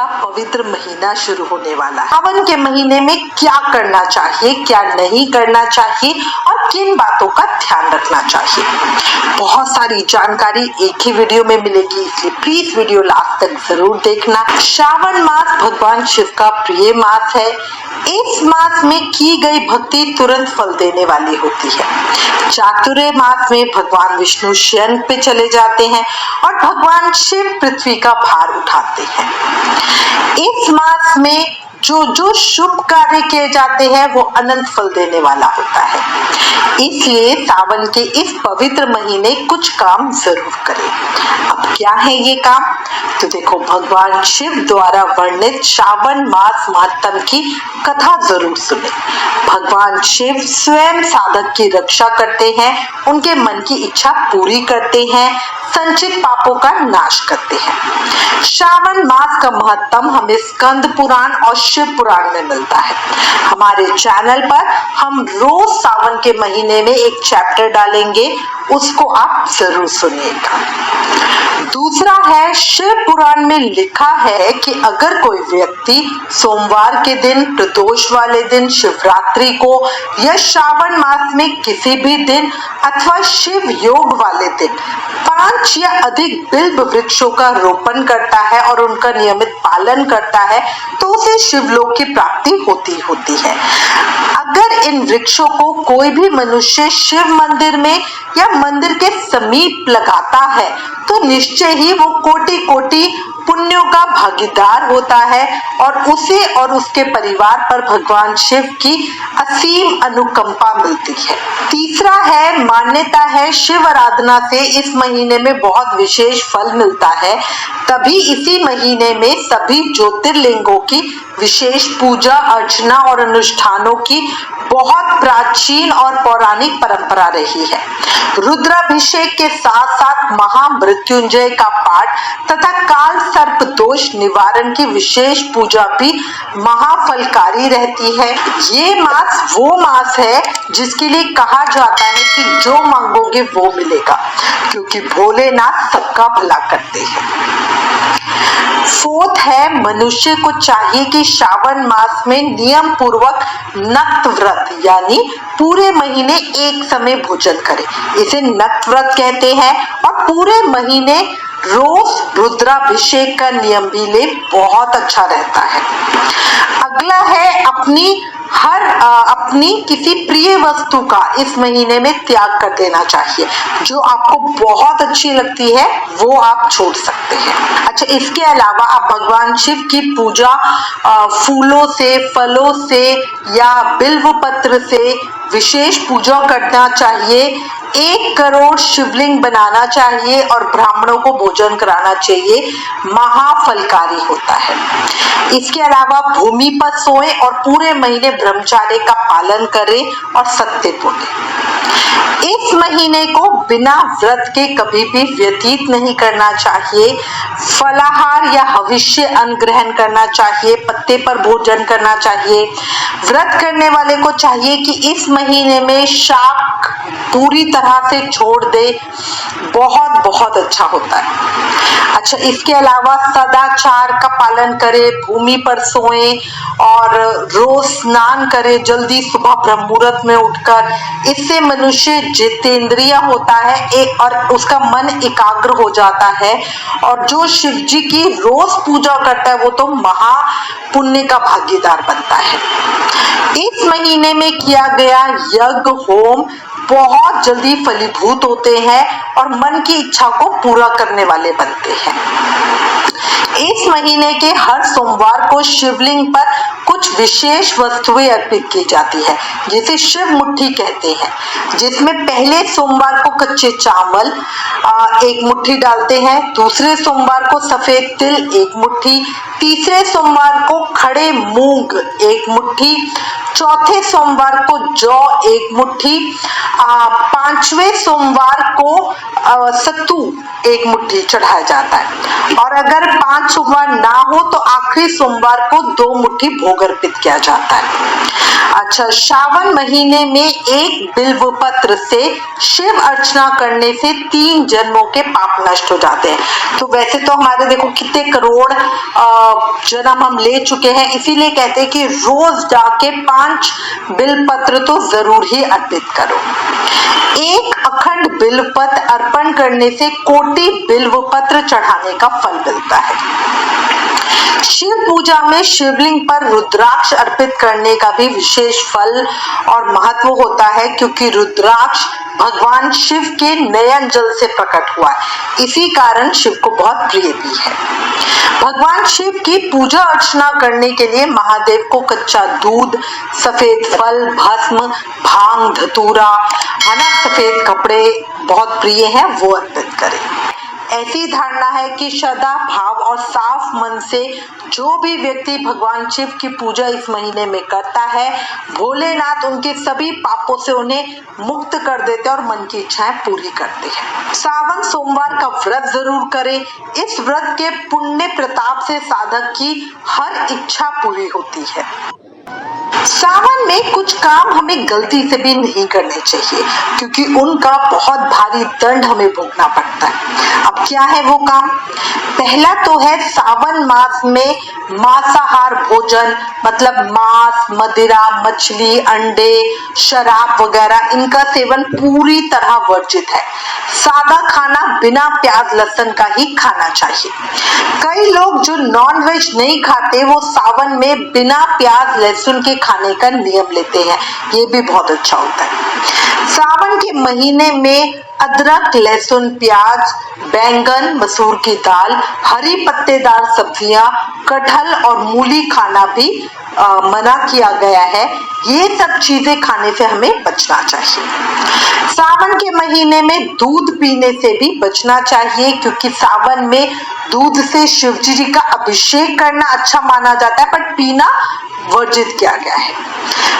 का पवित्र महीना शुरू होने वाला है। सावन के महीने में क्या करना चाहिए, क्या नहीं करना चाहिए और किन बातों का ध्यान रखना चाहिए, बहुत सारी जानकारी एक ही वीडियो में मिलेगी, इसलिए प्लीज वीडियो लास्ट तक जरूर देखना। श्रावण मास भगवान शिव का प्रिय मास है। इस मास में की गई भक्ति तुरंत फल देने वाली होती है। चातुर्य मास में भगवान विष्णु शयन पे चले जाते हैं और भगवान शिव पृथ्वी का भार उठाते हैं। इस मास में जो शुभ कार्य किए जाते हैं वो अनंत फल देने वाला होता है, इसलिए सावन के इस पवित्र महीने कुछ काम जरूर करें। अब क्या है ये काम, तो देखो, भगवान शिव द्वारा वर्णित श्रावण मास महात्म की कथा जरूर सुने। भगवान शिव स्वयं साधक की रक्षा करते हैं, उनके मन की इच्छा पूरी करते हैं, संचित पापों का नाश करते हैं। श्रावण मास का महत्व हमें स्कंद पुराण और शिव पुराण में मिलता है। हमारे चैनल पर हम रोज सावन के महीने में एक चैप्टर डालेंगे, उसको आप जरूर सुनिएगा। दूसरा है, शिव पुराण में लिखा है कि अगर कोई व्यक्ति सोमवार के दिन, प्रदोष वाले दिन, शिवरात्रि को या श्रावण मास में किसी भी दिन अथवा शिव योग वाले दिन 5 या अधिक बिल्व वृक्षों का रोपण करता है और उनका नियमित पालन करता है तो उसे शिवलोक की प्राप्ति होती है। अगर इन वृक्षों को कोई भी मनुष्य शिव मंदिर में या मंदिर के समीप लगाता है तो निश्चय ही वो कोटि पुण्यों का भागीदार होता है और उसे और उसके परिवार पर भगवान शिव की असीम अनुकंपा मिलती है। तीसरा है, मान्यता है शिव आराधना से इस महीने में बहुत विशेष फल मिलता है, तभी इसी महीने में सभी ज्योतिर्लिंगों की विशेष पूजा अर्चना और अनुष्ठानों की बहुत प्राचीन और पौराणिक परंपरा रही है। रुद्राभिषेक के साथ साथ महामृत्युंजय का पाठ तथा काल सर्प दोष निवारण की विशेष पूजा भी महाफलकारी रहती है। ये मास वो मास है जिसके लिए कहा जाता है कि जो मांगोगे वो मिलेगा, क्योंकि भोलेनाथ सबका भला करते हैं। फोर्थ है, मनुष्य को चाहिए कि श्रावण मास में नियम पूर्वक नक्त व्रत यानी पूरे महीने एक समय भोजन करे, इसे नक्त व्रत कहते हैं, और पूरे महीने रोज रुद्राभिषेक का नियम भी ले, बहुत अच्छा रहता है। अगला है, अपनी किसी प्रिय वस्तु का इस महीने में त्याग कर देना चाहिए। जो आपको बहुत अच्छी लगती है वो आप छोड़ सकते हैं। अच्छा, इसके अलावा आप भगवान शिव की पूजा फूलों से, फलों से या बिल्व पत्र से विशेष पूजा करना चाहिए। 1 करोड़ शिवलिंग बनाना चाहिए और ब्राह्मणों को भोजन कराना चाहिए, महाफलकारी होता है। इसके अलावा भूमि पर सोए और पूरे महीने ब्रह्मचर्य का पालन करें और सत्य बोले। इस महीने को बिना व्रत के कभी भी व्यतीत नहीं करना चाहिए। फलाहार या हविष्य अन्न ग्रहण करना चाहिए, पत्ते पर भोजन करना चाहिए। व्रत करने वाले को चाहिए कि इस महीने में शाक पूरी तरह से छोड़ दे, बहुत अच्छा होता है। अच्छा, इसके अलावा सदाचार का पालन करे, भूमि पर सोए और रोज स्नान करे जल्दी सुबह ब्रह्म मुहूर्त में उठकर। इससे मनुष्य जितेंद्रिय होता है और उसका मन एकाग्र हो जाता है, और जो शिव जी की रोज पूजा करता है वो तो महा पुण्य का भागीदार बनता है। इस महीने में किया गया यज्ञ होम बहुत जल्दी फलीभूत होते हैं और मन की इच्छा को पूरा करने वाले बनते हैं। इस महीने के हर सोमवार को शिवलिंग पर कुछ विशेष वस्तुएं अर्पित की जाती है, जिसे शिव मुट्ठी कहते हैं, जिसमें पहले सोमवार को कच्चे चावल 1 मुट्ठी डालते हैं, दूसरे सोमवार को सफेद तिल 1 मुट्ठी, तीसरे सोमवार को खड़े मूंग 1 मुट्ठी, चौथे सोमवार को जौ 1 मुट्ठी, 5वें सोमवार को सत्तू 1 मुट्ठी चढ़ाया जाता है, और अगर 5 सोमवार ना हो तो आखिरी सोमवार को 2 मुट्ठी भोग भोग अर्पित किया जाता है। अच्छा, श्रावण महीने में एक बिल्व पत्र से शिव अर्चना करने से 3 जन्मों के पाप नष्ट हो जाते हैं। तो वैसे तो हमारे देखो कितने करोड़ जन्म हम ले चुके हैं, इसीलिए कहते हैं कि रोज जाके 5 बिल्व पत्र तो जरूर ही अर्पित करो। एक अखंड बिल्व पत्र अर्पण करने से कोटि बिल्व पत्र चढ़ाने का फल मिलता है। शिव पूजा में शिवलिंग पर रुद्राक्ष अर्पित करने का भी विशेष फल और महत्व होता है, क्योंकि रुद्राक्ष भगवान शिव के नयन जल से प्रकट हुआ है, इसी कारण शिव को बहुत प्रिय भी है। भगवान शिव की पूजा अर्चना करने के लिए महादेव को कच्चा दूध, सफेद फल, भस्म, भांग, धतूरा, सफेद कपड़े बहुत प्रिय हैं, वो अर्पित करें। ऐसी धारणा है कि श्रद्धा भाव और साफ मन से जो भी व्यक्ति भगवान शिव की पूजा इस महीने में करता है, भोलेनाथ उनके सभी पापों से उन्हें मुक्त कर देते हैं और मन की इच्छाएं पूरी करते हैं। सावन सोमवार का व्रत जरूर करें। इस व्रत के पुण्य प्रताप से साधक की हर इच्छा पूरी होती है। सावन में कुछ काम हमें गलती से भी नहीं करने चाहिए, क्योंकि उनका बहुत भारी दंड हमें भोगना पड़ता है। अब क्या है वो काम? पहला तो है सावन मास में मांसाहार भोजन, मतलब मांस, मदिरा, मछली, अंडे, शराब वगैरह इनका सेवन पूरी तरह वर्जित है। सादा खाना बिना प्याज लहसुन का ही खाना चाहिए। कई लोग जो नॉन वेज नहीं खाते वो सावन में बिना प्याज लहसुन के खाने का नियम लेते हैं, ये भी बहुत अच्छा होता है। सावन के महीने में अदरक, लहसुन, प्याज, बैंगन, मसूर की दाल, हरी पत्तेदार सब्जियां, कटहल और मूली खाना भी मना किया गया है। ये सब चीजें खाने से हमें बचना चाहिए। सावन के महीने में दूध पीने से भी बचना चाहिए, क्योंकि सावन में दूध से शिव जी का अभिषेक करना अच्छा माना जाता है, बट पीना वर्जित किया गया है।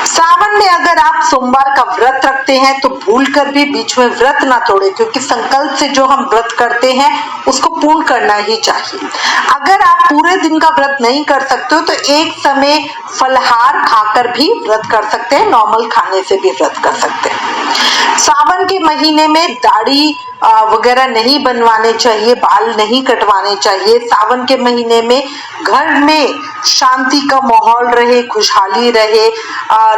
सावन में अगर आप सोमवार का व्रत रखते हैं तो भूलकर भी बीच में व्रत ना तोड़े, क्योंकि संकल्प से जो हम व्रत करते हैं उसको पूर्ण करना ही चाहिए। अगर आप पूरे दिन का व्रत नहीं कर सकते हो तो एक समय फलहार खाकर भी व्रत कर सकते हैं, नॉर्मल खाने से भी व्रत कर सकते हैं। सावन के महीने में दाढ़ी वगैरह नहीं बनवाने चाहिए, बाल नहीं कटवाने चाहिए। सावन के महीने में घर में शांति का माहौल रहे, खुशहाली रहे,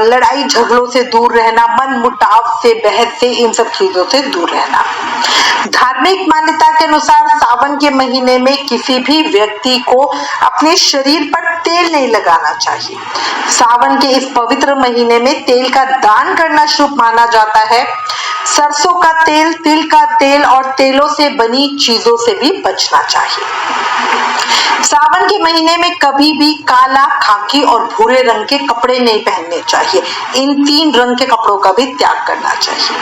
लड़ाई झगड़ों से दूर रहना, मन मुटाव से, बहस से, इन सब चीजों से दूर रहना। धार्मिक मान्यता के अनुसार सावन के महीने में किसी भी व्यक्ति को अपने शरीर पर तेल नहीं लगाना चाहिए। सावन के इस पवित्र महीने में तेल का दान करना शुभ माना जाता है। सरसों का तेल, तिल का तेल और तेलों से बनी चीजों से भी बचना चाहिए। सावन के महीने में कभी भी काला, खाकी और भूरे रंग के कपड़े नहीं पहनने चाहिए। इन 3 रंग के कपड़ों का भी त्याग करना चाहिए।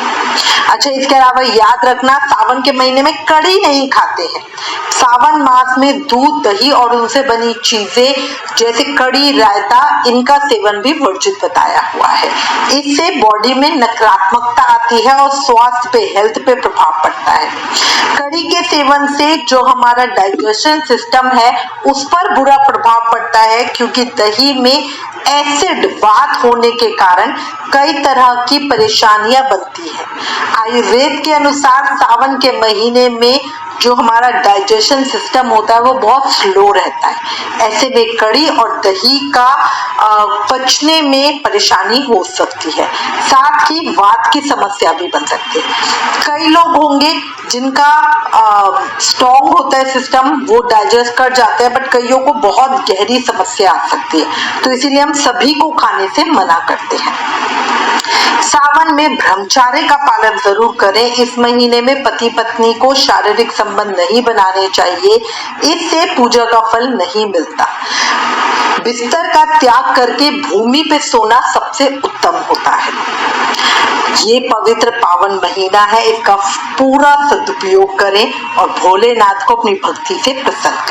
अच्छा, इसके अलावा याद रखना, सावन के महीने में कड़ी नहीं खाते हैं। सावन मास में दूध, दही और उनसे बनी चीजें जैसे कड़ी, रायता, इनका सेवन भी वर्जित बताया हुआ है। इससे बॉडी में नकारात्मकता आती है और स्वास्थ्य पे, हेल्थ पे प्रभाव पड़ता है। कड़ी के सेवन से जो हमारा डाइजेशन सिस्टम है उस पर बुरा प्रभाव पड़ता है, क्योंकि दही में एसिड वात होने के कारण कई तरह की परेशानियां बनती हैं। आयुर्वेद के अनुसार सावन के महीने में जो हमारा डाइजेशन सिस्टम होता है वो बहुत स्लो रहता है। ऐसे में कड़ी और दही का पचने में परेशानी हो सकती है, साथ ही वात की समस्या भी बन सकती है। कई लोग होंगे जिनका स्ट्रॉन्ग होता है सिस्टम, वो डाइजेस्ट कर जाते हैं, बट कईयों को बहुत गहरी समस्या आ सकती है, तो इसीलिए हम सभी को खाने से मना करते हैं। सावन में ब्रह्मचर्य का पालन जरूर करें। इस महीने में पति पत्नी को शारीरिक संबंध नहीं बनाने चाहिए, इससे पूजा का फल नहीं मिलता। बिस्तर का त्याग करके भूमि पे सोना सबसे उत्तम होता है। ये पवित्र पावन महीना है, इसका पूरा सदुपयोग करें और भोलेनाथ को अपनी भक्ति से प्रसन्न करें।